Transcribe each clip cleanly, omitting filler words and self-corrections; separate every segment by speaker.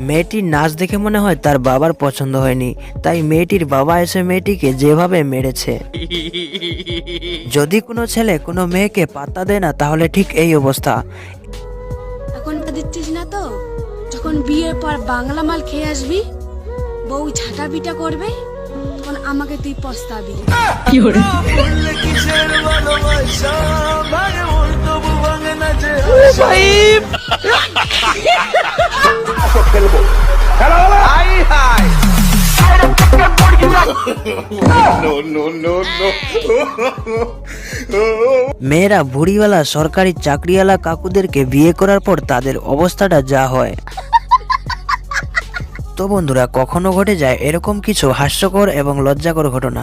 Speaker 1: মেয়েটির নাচ দেখে মনে হয় তার বাবার পছন্দ হয়নি, তাই মেয়েটির বাবা এসে মেয়েটিকে যেভাবে মেরেছে। যদি কোনো ছেলে কোনো মেয়েকে পাত্তা দেয় না তাহলে ঠিক এই অবস্থা।
Speaker 2: এখন দিচ্ছিস না তো, যখন বিয়ের পর বাংলা মাল খেয়ে আসবি, বউ ঝাঁটা পিটা করবে, তখন আমাকে তুই পস্তাবি।
Speaker 1: মেয়েরা বুড়িওয়ালা সরকারি চাকরিওয়ালা কাকুদেরকে বিয়ে করার পর তাদের অবস্থাটা যা হয়। তো বন্ধুরা, কখনো ঘটে যায় এরকম কিছু হাস্যকর এবং লজ্জাকর ঘটনা,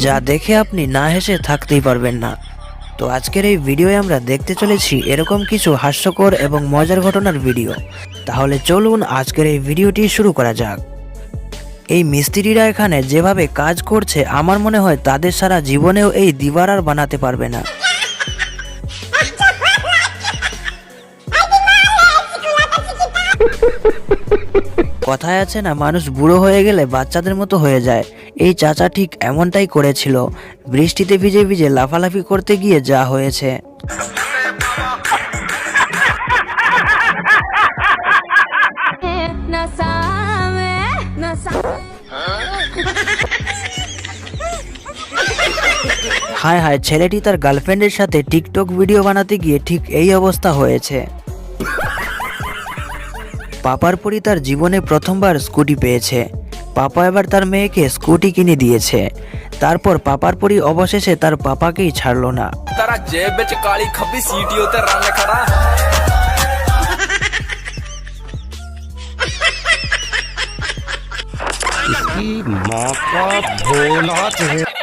Speaker 1: যা দেখে আপনি না হেসে থাকতেই পারবেন না। তো আজকের এই ভিডিওয়ে আমরা দেখতে চলেছি এরকম কিছু হাস্যকর এবং মজার ঘটনার ভিডিও। তাহলে চলুন আজকের এই ভিডিওটি শুরু করা যাক। এই মিস্ত্রিরা এখানে যেভাবে কাজ করছে, আমার মনে হয় তাদের সারা জীবনেও এই দিবারার বানাতে পারবে না। কথায় আছে না, মানুষ বুড়ো হয়ে গেলে বাচ্চাদের মতো হয়ে যায়। এই চাচা ঠিক এমনটাই করেছিল। বৃষ্টিতে ভিজে ভিজে লাফালাফি করতে গিয়ে যা হয়েছে। হায় হায়, ছেলেটি তার গার্লফ্রেন্ডের সাথে টিকটক ভিডিও বানাতে গিয়ে ঠিক এই অবস্থা হয়েছে। পাপার পরি তার জীবনে প্রথমবার স্কুটি পেয়েছে। পাপা এবার তার মেয়েকে স্কুটি কিনে দিয়েছে। তারপর পাপার পরি অবশেষে তার পাপাকেই ছাড়লো না।
Speaker 3: তারা জেব ਵਿੱਚ ਕਾਲੀ ਖੱਬੀ ਸੀਟੀ ਉੱਤੇ ਰਨ ਖੜਾ।
Speaker 4: इसकी माँ का भोला चेहरा।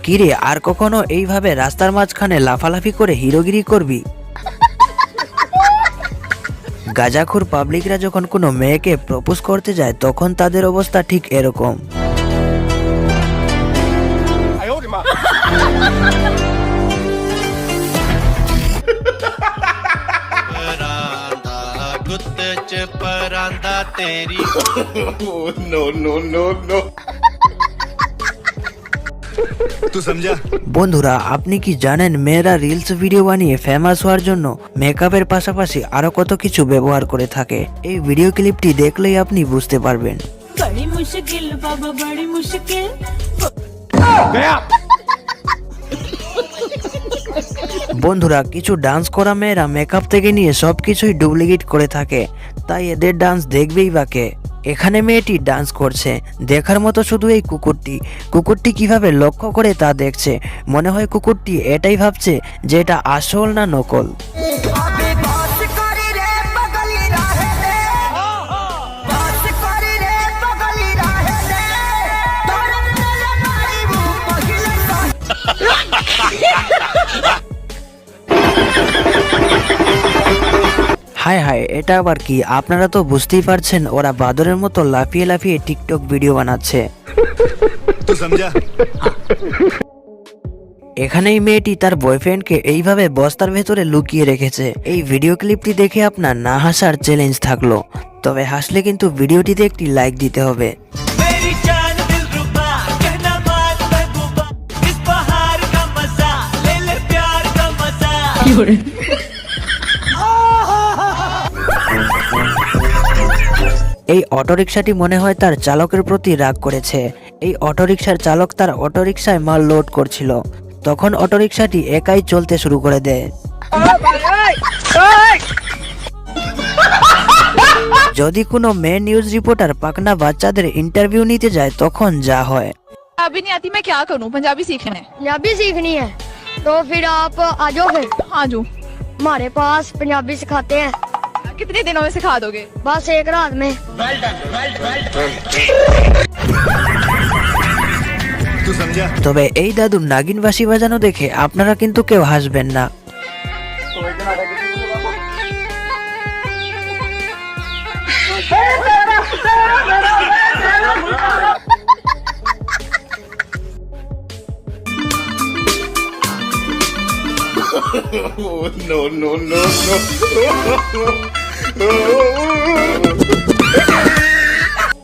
Speaker 1: কিরে, আর কখনো এইভাবে রাস্তার মাঝখানে লাফালাফি করে হিরোগিরি করবি? গাঁজাখোর পাবলিকরা যখন কোনো মেয়েকে প্রপোজ করতে যায় তখন তাদের অবস্থা ঠিক এরকম। বন্ধুরা, আপনি কি জানেন মেয়েরা রিলস ভিডিও বানিয়ে ফেমাস হওয়ার জন্য মেকআপের পাশাপাশি আরো কত কিছু ব্যবহার করে থাকে? এই ভিডিও ক্লিপটি দেখলেই আপনি বুঝতে পারবেন।
Speaker 5: बड़ी मुश्किल बाबा बड़ी मुश्किल।
Speaker 1: বন্ধুরা, কিছু ডান্স করা মেয়েরা মেকআপ থেকে নিয়ে সবকিছুই ডুপ্লিকেট করে থাকে, তাই এদের ডান্স দেখবেই বা কে? এখানে মেয়েটি ডান্স করছে, দেখার মতো শুধু এই কুকুরটি কিভাবে লক্ষ্য করে তা দেখছে। মনে হয় কুকুরটি এটাই ভাবছে যে এটা আসল না নকল। হায় হায়, এটা আবার কি? আপনারা তো বুঝতেই পারছেন, ওরা বাদরের মতো লাফিয়ে লাফিয়ে টিকটক ভিডিও বানাচ্ছে। এখানেই মেয়েটি তার বয়ফ্রেন্ডকে এইভাবে বস্তার ভেতরে লুকিয়ে রেখেছে। এই ভিডিও ক্লিপটি দেখে আপনার না হাসার চ্যালেঞ্জ থাকলো, তবে হাসলে কিন্তু ভিডিওটিতে একটি লাইক দিতে হবে। এই অটোরিকশাটি মনে হয় তার চালকের প্রতি রাগ করেছে। এই অটোরিকশার চালক তার অটোরিকশায় মাল লোড করছিল, তখন অটোরিকশাটি একাই চলতে শুরু করে দেয়। যদি কোনো মেয়ে নিউজ রিপোর্টার পাকনা বাচ্চাদের इंटरव्यू নিতে যায় তখন যা হয়।
Speaker 6: अभी नहीं आती, मैं क्या करूं? पंजाबी सीखना है।
Speaker 7: पंजाबी सीखनी है तो फिर आप आ जाओ, फिर
Speaker 6: आ जाऊं।
Speaker 7: हमारे पास पंजाबी सिखाते हैं।
Speaker 6: कितने दिनों में सिखा दोगे?
Speaker 7: बस एक रात में।
Speaker 1: তবে এই দাদুর নাগিন বাঁশি বাজানো দেখে আপনারা কিন্তু কেউ হাসবেন না।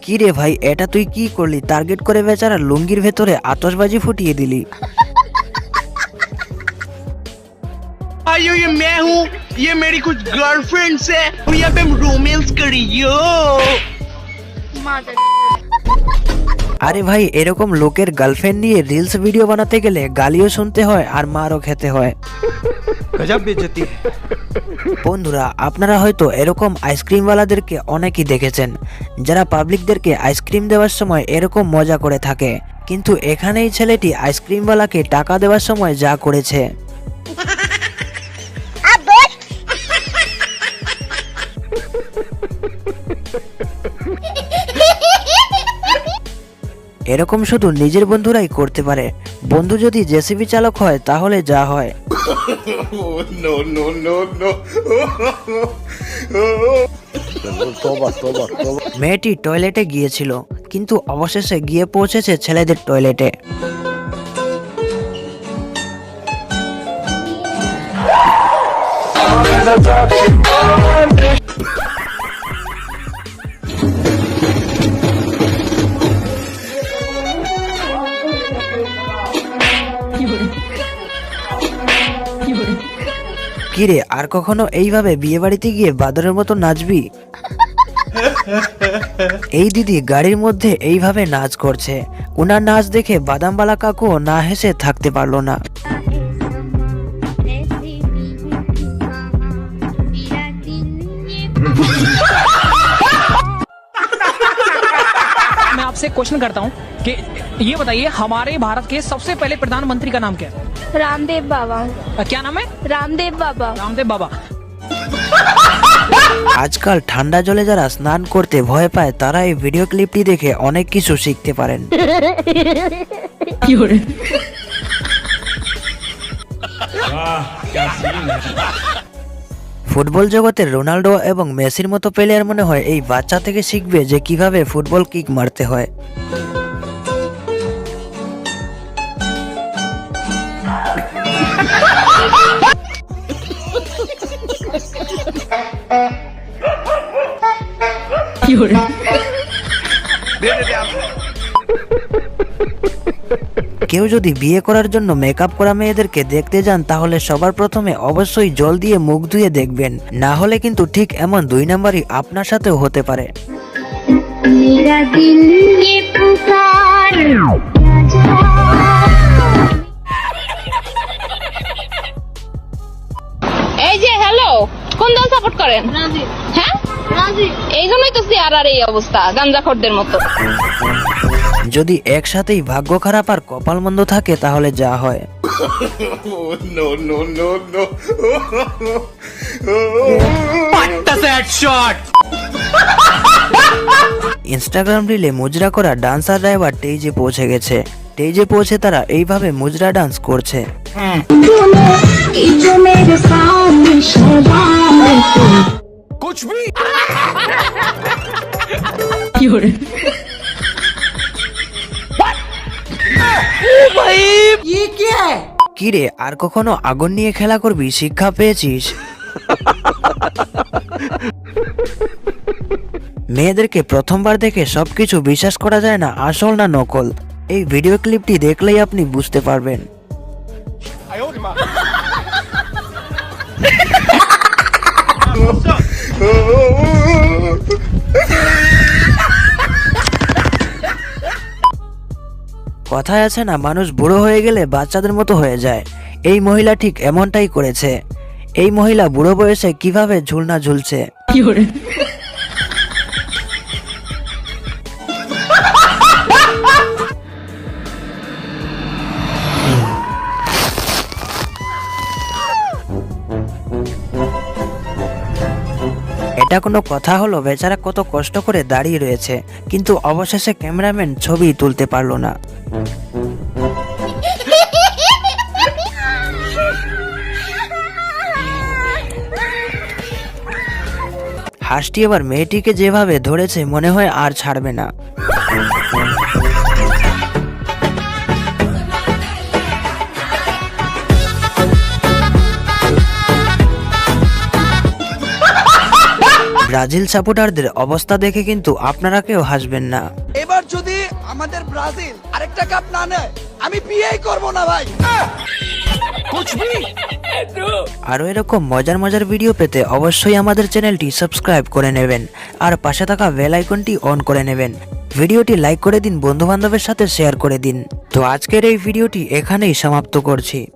Speaker 1: কি রে ভাই, এটা তুই কি করলি? টার্গেট করে বেচারা লুঙ্গির ভেতরে আতশবাজি ফুটিয়ে দিলি।
Speaker 8: आइयो ये मैं हूँ, ये मेरी कुछ गर्लफ्रेंड्स है, यहाँ पे रोमांस करियो।
Speaker 1: আরে ভাই, এরকম লোকের গার্লফ্রেন্ড নিয়ে রিলস ভিডিও বানাতে গেলে গালিও শুনতে হয় আর মারও খেতে হয়।
Speaker 4: गजब बेइज्जती है।
Speaker 1: বন্ধুরা, আপনারা হয়তো এরকম আইসক্রিমওয়ালাদেরকে অনেকেই দেখেছেন, যারা পাবলিকদেরকে আইসক্রিম দেওয়ার সময় এরকম মজা করে থাকে। কিন্তু এখানে এই ছেলেটি আইসক্রিমওয়ালাকে টাকা দেওয়ার সময় যা করেছে, এরকম শুধু নিজের বন্ধুরাই করতে পারে। বন্ধু যদি জেসিবি চালক হয় তাহলে যা হয়। মেয়েটি টয়লেটে গিয়েছিল, কিন্তু অবশেষে গিয়ে পৌঁছেছে ছেলেদের টয়লেটে। কিরে, আর কখনো এইভাবে বিয়ে বাড়িতে গিয়ে বাদরের মতো নাচবি? এই দিদি গাড়ির মধ্যে এইভাবে নাচ করছে। উনার নাচ দেখে বাদামবালা কাকুও না হেসে থাকতে পারলো না।
Speaker 9: मैं आपसे क्वेश्चन करता हूँ कि ये बताइए हमारे भारत के सबसे पहले प्रधानमंत्री का नाम क्या है?
Speaker 7: रामदेव बाबा।
Speaker 9: क्या नाम है?
Speaker 7: रामदेव बाबा।
Speaker 9: रामदेव बाबा।
Speaker 1: আজকাল ঠান্ডা জলে যারা স্নান করতে ভয় পায় তারা এই ভিডিও ক্লিপটি দেখে অনেক কিছু শিখতে পারেন। ফুটবল জগতের রোনাল্ডো এবং মেসির মতো প্লেয়ার মনে হয় এই বাচ্চা থেকে শিখবে যে কিভাবে ফুটবল কিক মারতে হয়। কেউ যদি বিয়ে করার জন্য মেকআপ করা মেয়েদেরকে দেখতে যান তাহলে সবার প্রথমে অবশ্যই জল দিয়ে মুখ ধুয়ে দেখবেন, না হলে কিন্তু ঠিক এমন 2 নাম্বারই আপনার সাথেও হতে পারে।
Speaker 6: এই যে হ্যালো, কোন দল সাপোর্ট করেন? হ্যাঁ, এই জন্যই তো চেয়ার আর এই অবস্থা গাঞ্জাখোরদের মতো।
Speaker 1: যদি একসাথেই ভাগ্য খারাপ আর কপাল মন্দ থাকে তাহলে যা হয়। ইনস্টাগ্রাম রিলে মুজরা করা ডান্সাররা এবার স্টেজে পৌঁছে গেছে। স্টেজে পৌঁছে তারা এইভাবে মুজরা ডান্স করছে।
Speaker 4: कुछ भी
Speaker 1: কিরে, আর কখনো আগুন নিয়ে খেলা করবি? শিক্ষা পেয়েছিস? মেয়েদেরকে প্রথমবার দেখে সবকিছু বিশ্বাস করা যায় না, আসল না নকল। এই ভিডিও ক্লিপটি দেখলেই আপনি বুঝতে পারবেন। কথায় আছে না, মানুষ বুড়ো হয়ে গেলে বাচ্চাদের মতো হয়ে যায়। এই মহিলা ঠিক এমনটাই করেছে। এই মহিলা বুড়ো বয়সে কিভাবে ঝুলনা ঝুলছে। এটা কোনো কথা হলো? বেচারা কত কষ্ট করে দাঁড়িয়ে রয়েছে, কিন্তু অবশেষে ক্যামেরাম্যান ছবি তুলতে পারলো না। হাঁসটি এবার মেয়েটিকে যেভাবে ধরেছে মনে হয় আর ছাড়বে না। ব্রাজিল সাপোর্টারদের অবস্থা দেখে কিন্তু আপনারা কেউ হাসবেন না।
Speaker 8: এবার যদি আমাদের ব্রাজিল আরেকটা কাপ না নেয় আমি বিয়েই করব না ভাই।
Speaker 1: আরও এরকম মজার মজার ভিডিও পেতে অবশ্যই আমাদের চ্যানেলটি সাবস্ক্রাইব করে নেবেন আর পাশে থাকা বেল আইকনটি অন করে নেবেন। ভিডিওটি লাইক করে দিন, বন্ধু বান্ধবের সাথে শেয়ার করে দিন। তো আজকের এই ভিডিওটি এখানেই সমাপ্ত করছি।